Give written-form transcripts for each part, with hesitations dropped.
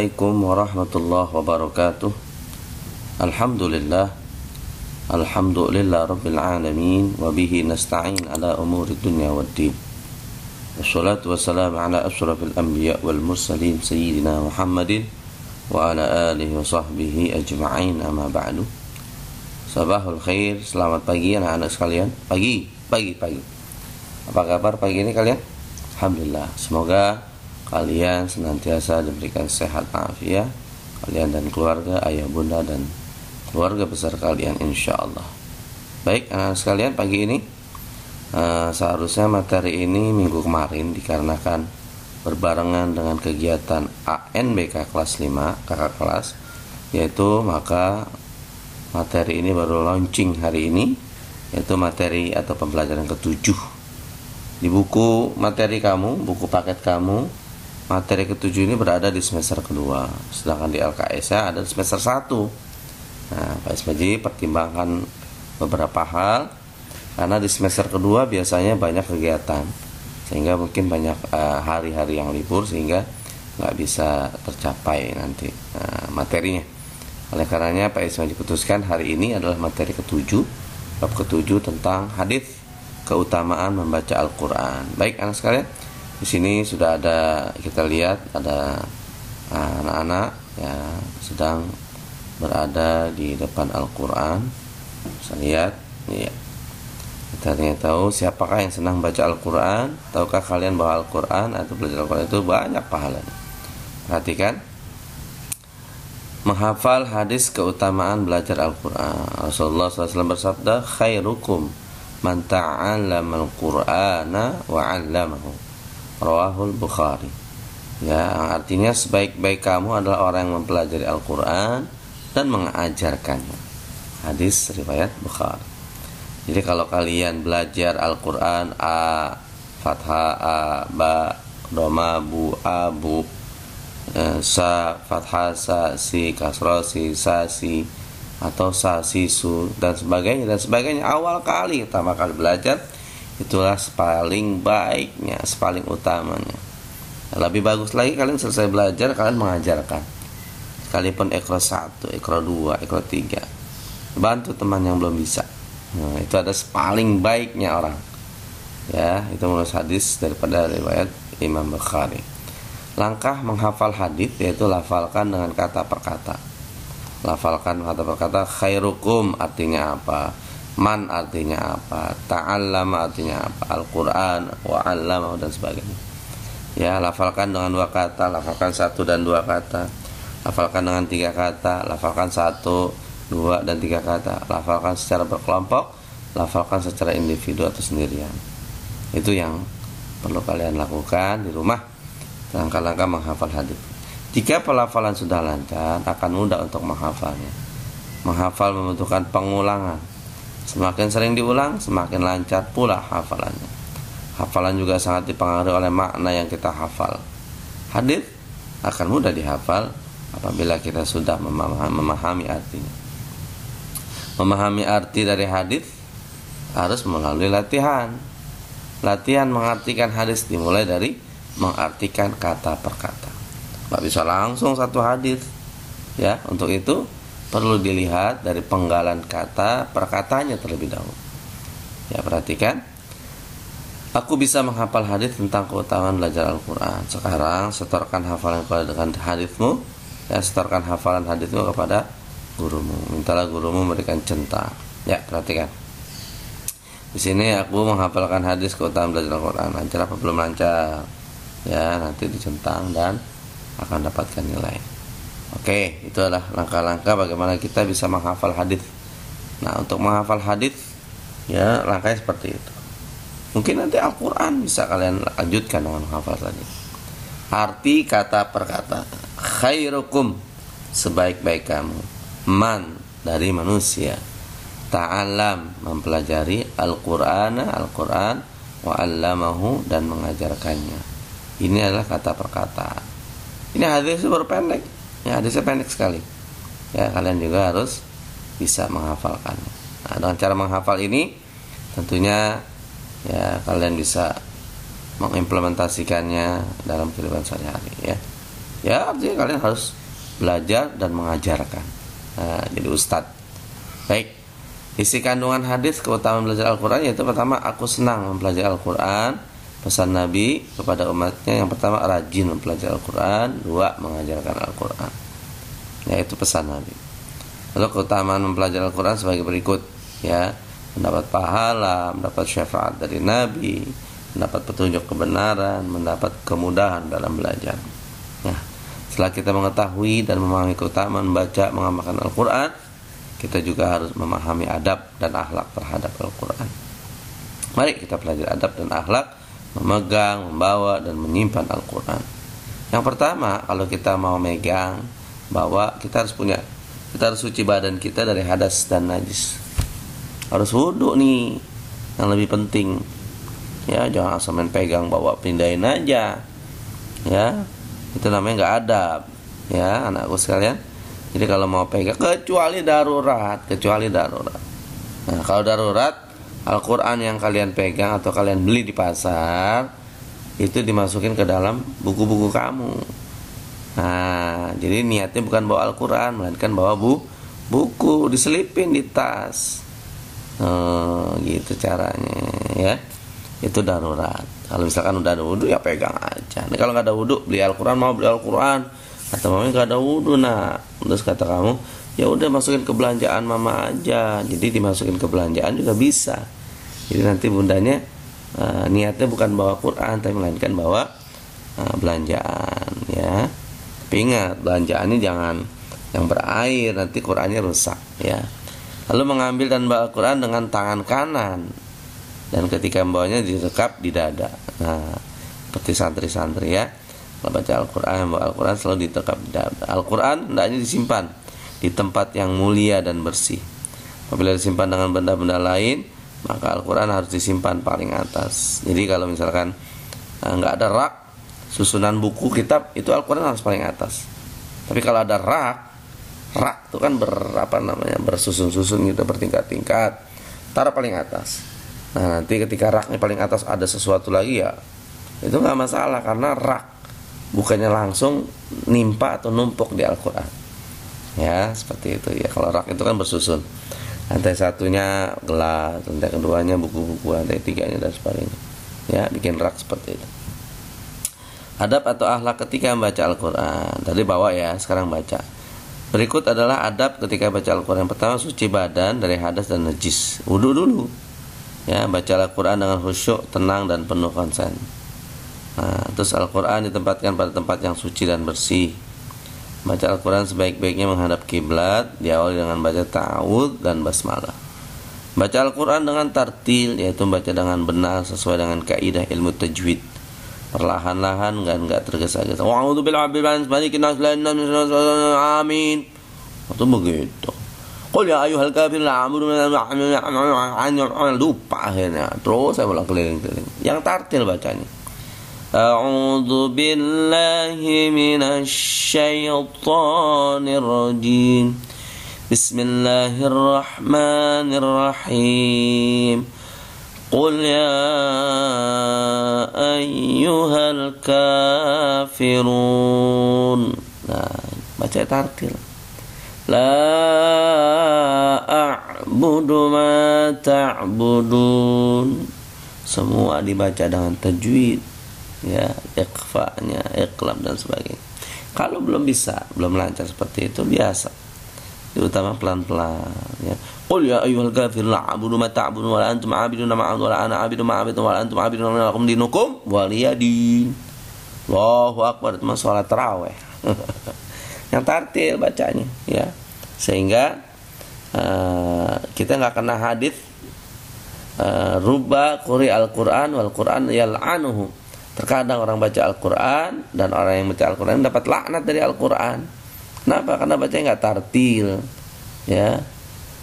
Assalamualaikum warahmatullahi wabarakatuh. Alhamdulillah Rabbil alamin. Wabihi nasta'in ala umuri dunya waddin. Wassalatu wassalamu ala ashrafil anbiya wal mursalin Sayyidina Muhammadin wa ala alihi wa sahbihi ajma'in, amma ba'du. Sabahul khair, selamat pagi anak-anak sekalian. Pagi. Apa kabar pagi ini kalian? Alhamdulillah. Semoga kalian senantiasa diberikan sehat afiat, kalian dan keluarga, ayah bunda dan keluarga besar kalian insyaallah. Baik anak-anak sekalian, pagi ini seharusnya materi ini minggu kemarin dikarenakan berbarengan dengan kegiatan ANBK kelas 5 kakak kelas, yaitu maka materi ini baru launching hari ini, yaitu materi atau pembelajaran ke-7 di buku materi kamu, buku paket kamu. Materi ke-7 ini berada di semester kedua, sedangkan di LKS ada di semester 1. Nah, Pak Ismaji pertimbangkan beberapa hal, karena di semester kedua biasanya banyak kegiatan, sehingga mungkin banyak hari-hari yang libur, sehingga nggak bisa tercapai nanti materinya. Oleh karenanya Pak Ismaji putuskan hari ini adalah materi ke-7, bab ke-7 tentang hadis keutamaan membaca Al-Quran. Baik anak sekalian, di sini sudah ada, kita lihat ada anak-anak ya sedang berada di depan Al-Quran. Bisa lihat ya. Kita ingin tahu siapakah yang senang baca Al-Quran. Tahukah kalian bahwa Al-Quran atau belajar Al-Quran itu banyak pahalanya? Perhatikan, menghafal hadis keutamaan belajar Al-Quran. Rasulullah SAW bersabda, khairukum man ta'allama Al-Qur'ana wa 'allamahu. Rawahul Bukhari. Ya, artinya sebaik-baik kamu adalah orang yang mempelajari Al-Quran dan mengajarkannya. Hadis riwayat Bukhari. Jadi kalau kalian belajar Al-Quran, a fathah, a ba doma bu abu, sa fathah, sa si kasrah, si sa si, atau sa si su dan sebagainya, awal kali pertama kali belajar, itulah paling baiknya, paling utamanya. Lebih bagus lagi kalian selesai belajar, kalian mengajarkan. Sekalipun Iqra 1, Iqra 2, Iqra 3. Bantu teman yang belum bisa. Nah, itu ada paling baiknya orang. Ya, itu menurut hadis daripada riwayat Imam Bukhari. Langkah menghafal hadis yaitu lafalkan dengan kata per kata. Lafalkan kata per kata. Khairukum artinya apa? Man artinya apa, ta'allama artinya apa, Al-Quran wa 'allamahu dan sebagainya. Ya, lafalkan dengan 2 kata, lafalkan 1 dan 2 kata, lafalkan dengan 3 kata, lafalkan 1, 2 dan 3 kata, lafalkan secara berkelompok, lafalkan secara individu atau sendirian. Itu yang perlu kalian lakukan di rumah, langkah-langkah menghafal hadis. Jika pelafalan sudah lancar, akan mudah untuk menghafalnya. Menghafal membutuhkan pengulangan. Semakin sering diulang, semakin lancar pula hafalannya. Hafalan juga sangat dipengaruhi oleh makna yang kita hafal. Hadis akan mudah dihafal apabila kita sudah memahami artinya. Memahami arti dari hadis harus melalui latihan. Latihan mengartikan hadis dimulai dari mengartikan kata per kata. Nggak bisa langsung satu hadis. Ya, untuk itu perlu dilihat dari penggalan kata per katanya terlebih dahulu. Ya, perhatikan. Aku bisa menghafal hadis tentang keutamaan belajar Al-Quran. Sekarang setorkan hafalan dengan hadismu. Ya, setorkan hafalan hadismu kepada gurumu. Mintalah gurumu memberikan centang. Ya, perhatikan. Di sini aku menghafalkan hadis keutamaan belajar Al-Quran. Lancar apa belum lancar? Ya, nanti dicentang dan akan dapatkan nilai. Oke, itu adalah langkah-langkah bagaimana kita bisa menghafal hadis. Nah, untuk menghafal hadis, ya langkahnya seperti itu. Mungkin nanti Al-Quran bisa kalian lanjutkan dengan menghafal tadi. Arti kata per kata. Khairukum, sebaik-baik kamu. Man, dari manusia. Ta'allam, mempelajari Al-Quran, wa 'allamahu, dan mengajarkannya. Ini adalah kata per kata. Ini hadis baru pendek. Ya, hadisnya pendek sekali. Ya, kalian juga harus bisa menghafalkannya. Nah, dengan cara menghafal ini tentunya ya kalian bisa mengimplementasikannya dalam kehidupan sehari-hari ya. Ya artinya kalian harus belajar dan mengajarkan. Nah, jadi ustadz. Baik. Isi kandungan hadis keutamaan belajar Al-Quran yaitu pertama, aku senang mempelajari Al-Quran. Pesan Nabi kepada umatnya yang pertama, rajin mempelajari Al-Quran. Dua, mengajarkan Al-Quran. Yaitu pesan Nabi. Lalu keutamaan mempelajari Al-Quran sebagai berikut, ya, mendapat pahala, mendapat syafaat dari Nabi, mendapat petunjuk kebenaran, mendapat kemudahan dalam belajar. Nah, setelah kita mengetahui dan memahami keutamaan membaca, mengamalkan Al-Quran, kita juga harus memahami adab dan akhlak terhadap Al-Quran. Mari kita pelajari adab dan akhlak, memegang, membawa, dan menyimpan Al-Quran. Yang pertama, kalau kita mau megang, bawa, kita harus suci badan kita dari hadas dan najis. Harus wudu nih, yang lebih penting. Ya, jangan asal main pegang, bawa, pindahin aja. Ya, itu namanya nggak adab. Ya, anakku sekalian. Jadi kalau mau pegang, kecuali darurat. Nah, kalau darurat, Al-Quran yang kalian pegang atau kalian beli di pasar, itu dimasukin ke dalam buku-buku kamu. Nah, jadi niatnya bukan bawa Al-Quran, melainkan bawa buku, diselipin di tas. Gitu caranya, ya. Itu darurat. Kalau misalkan udah ada wudu, ya pegang aja. Nah, kalau nggak ada wudu, beli Al-Quran, mau beli Al-Quran, atau mama nggak ada wudu, nah, terus kata kamu, ya udah masukin ke belanjaan mama aja. Jadi dimasukin ke belanjaan juga bisa. Jadi nanti bundanya niatnya bukan bawa Quran, tapi melainkan bawa belanjaan, ya. Tapi ingat, belanjaannya jangan yang berair, nanti Qurannya rusak, ya. Lalu mengambil dan bawa Quran dengan tangan kanan, dan ketika membawanya direkap di dada. Nah, seperti santri-santri, ya. Kalau baca Al-Quran, bawa Al-Quran selalu ditekap di dada. Al-Quran hendaknya disimpan di tempat yang mulia dan bersih. Apabila disimpan dengan benda-benda lain, maka Al-Quran harus disimpan paling atas. Jadi kalau misalkan nggak ada rak, susunan buku kitab, itu Al-Quran harus paling atas. Tapi kalau ada rak itu kan bersusun-susun gitu, bertingkat-tingkat, taruh paling atas. Nah, nanti ketika raknya paling atas ada sesuatu lagi, ya itu nggak masalah, karena rak bukannya langsung nimpa atau numpuk di Al-Quran. Ya, seperti itu ya. Kalau rak itu kan bersusun. Lantai satunya gelas, lantai keduanya buku-buku, lantai tiganya dan sebagainya. Ya, bikin rak seperti itu. Adab atau akhlak ketika membaca Al-Quran. Tadi bawa, ya, sekarang baca. Berikut adalah adab ketika baca Al-Quran. Pertama, suci badan dari hadas dan najis. Wudu dulu. Ya, baca Al-Quran dengan khusyuk, tenang dan penuh konsen. Nah, terus Al-Quran ditempatkan pada tempat yang suci dan bersih. Baca Al-Quran sebaik-baiknya menghadap kiblat, diawali dengan baca ta'awudz dan basmalah. Baca Al-Quran dengan tartil, yaitu baca dengan benar sesuai dengan kaidah ilmu tajwid, perlahan-lahan dan enggak tergesa-gesa. Wa'udzu billahi malikin nas amin. Itu begitu. Qul ya ayyuhal kafirun la a'budu lupa akhirnya. Terus saya ulang keliling-keliling. Yang tartil bacanya. A'udzu billahi minasy syaithanir rajim. Bismillahirrahmanirrahim. Qul ya ayyuhal kafirun. Nah, baca tartil. La a'budu ma ta'budun. Semua dibaca dengan tajwid, ya, ikhfa'nya, iqlab dan sebagainya. Kalau belum bisa, belum lancar seperti itu, biasa diutama pelan-pelan, ya. Qul ya ayyuhal kafirun la a'budu ma ta'budun wa la antum 'abiduna ma a'budu wa la ana 'abidu ma 'abidtum wa la antum 'abiduna ma lakum dinukum waliyadin. Allahu akbar. Itu salat tarawih. Yang tartil bacanya, ya. Sehingga kita enggak kena hadis ruba quri al-Qur'an wal Qur'an yal'anuhu. Terkadang orang baca Al-Quran dan orang yang baca Al-Quran dapat laknat dari Al-Quran. Kenapa? Karena bacanya nggak tartil, ya,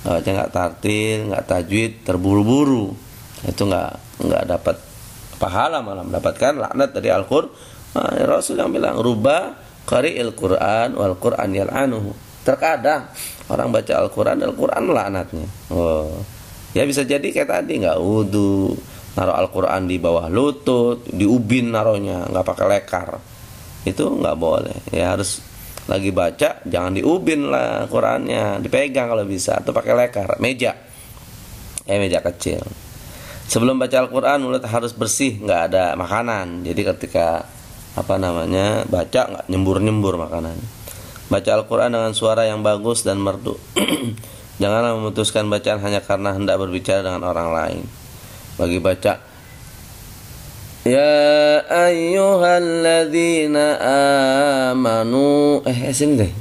nggak tartil, nggak tajwid, terburu-buru. Itu nggak dapat pahala, malah mendapatkan laknat dari Al-Quran. Nah, Rasul yang bilang ruba qari'il Quran wal Quran yal'anuhu. Terkadang orang baca Al-Quran dan Al-Quran laknatnya. Ya bisa jadi kayak tadi, nggak wudu, naruh Al-Quran di bawah lutut, di ubin naruhnya, nggak pakai lekar. itu nggak boleh. Ya harus lagi baca jangan diubin lah Qurannya, dipegang kalau bisa, atau pakai lekar meja, meja kecil. Sebelum baca Al-Quran mulut harus bersih, nggak ada makanan. Jadi ketika baca nggak nyembur makanan. Baca Al-Quran dengan suara yang bagus dan merdu. Janganlah memutuskan bacaan hanya karena hendak berbicara dengan orang lain. Bagi baca, ya ayyuhalladzina amanu, sini deh,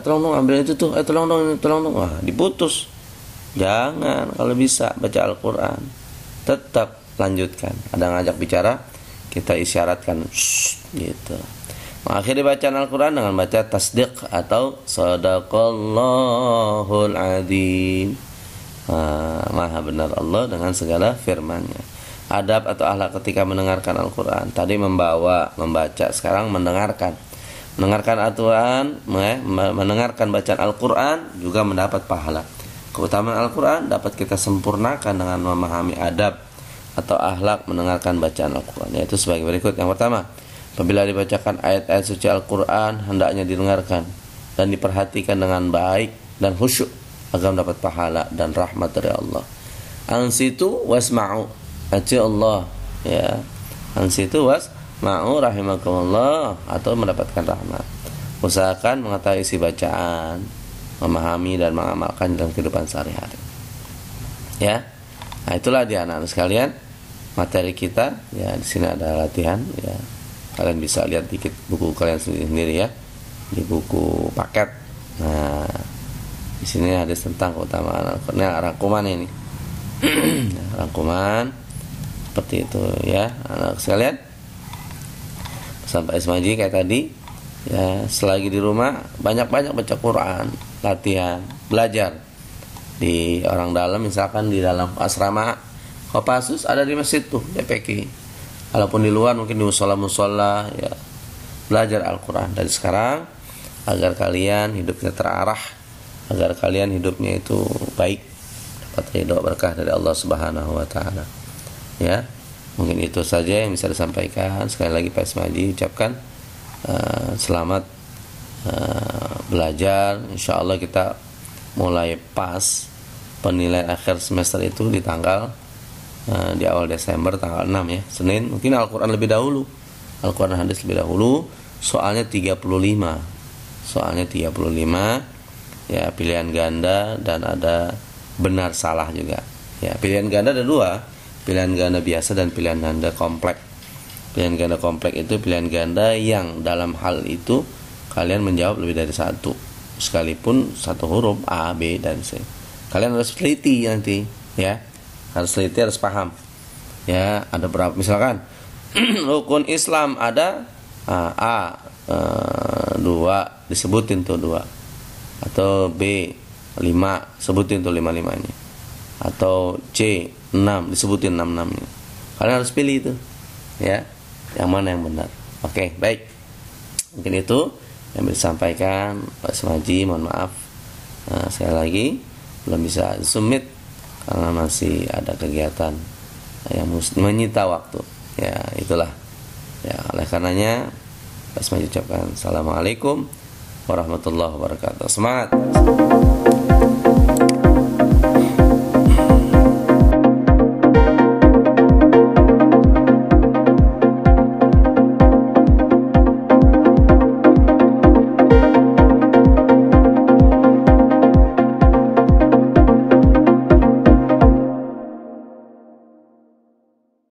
tolong dong ambil itu tuh, tolong dong. Wah, diputus. Jangan, kalau bisa baca Al-Quran tetap lanjutkan. Ada ngajak bicara, kita isyaratkan gitu. Mengakhiri bacaan Al-Quran dengan baca tasdiq atau Shadaqallahul Adzim. Maha benar Allah dengan segala firman-Nya. Adab atau akhlak ketika mendengarkan Al-Quran. Tadi membaca, sekarang mendengarkan. Mendengarkan aturan, mendengarkan bacaan Al-Quran juga mendapat pahala. Keutamaan Al-Quran dapat kita sempurnakan dengan memahami adab atau akhlak mendengarkan bacaan Al-Quran, yaitu sebagai berikut. Yang pertama, apabila dibacakan ayat-ayat suci Al-Quran, hendaknya didengarkan dan diperhatikan dengan baik dan khusyuk agar mendapat pahala dan rahmat dari Allah. Ansitu wasma'u, ati Allah, ya. Ansitu wasma'u rahimakumullah, atau mendapatkan rahmat. Usahakan mengetahui isi bacaan, memahami dan mengamalkan dalam kehidupan sehari-hari. Ya. Nah, itulah dia anak-anak sekalian materi kita. Ya, di sini ada latihan, ya. Kalian bisa lihat dikit buku kalian sendiri ya, di buku paket. Nah, di sini ada tentang keutamaan Al-Quran, rangkuman ini. Rangkuman seperti itu ya, anak sekalian. Sampai Ismaji kayak tadi, ya, selagi di rumah banyak-banyak baca Quran, latihan, belajar di orang dalam, misalkan di dalam asrama Kopassus ada di masjid tuh DPK. Walaupun di luar mungkin di musola ya, belajar Al-Quran dari sekarang agar kalian hidupnya terarah, agar kalian hidupnya itu baik, dapat ridho berkah dari Allah Subhanahu wa taala. Ya, mungkin itu saja yang bisa disampaikan. Sekali lagi Pak Ismaji ucapkan selamat belajar. Insyaallah kita mulai pas penilaian akhir semester itu di tanggal di awal Desember tanggal 6 ya, Senin. Mungkin Al-Quran lebih dahulu, Al-Quran hadis lebih dahulu. Soalnya 35 ya, pilihan ganda dan ada benar salah juga ya. Pilihan ganda ada dua, pilihan ganda biasa dan pilihan ganda kompleks. Pilihan ganda kompleks itu pilihan ganda yang dalam hal itu kalian menjawab lebih dari satu, sekalipun satu huruf A, B, dan C. Kalian harus teliti nanti ya, harus teliti, harus paham ya. Ada berapa, misalkan rukun Islam ada A 2, disebutin tuh 2, atau B 5, sebutin tuh 5-5-nya, atau C 6, disebutin 6-6-nya. Kalian harus pilih itu ya, yang mana yang benar. Oke, baik, mungkin itu yang bisa disampaikan Pak Semaji. Mohon maaf sekali lagi belum bisa submit karena masih ada kegiatan yang menyita waktu ya. Itulah ya, oleh karenanya Pak Semaji ucapkan assalamualaikum warahmatullahi wabarakatuh. Semangat.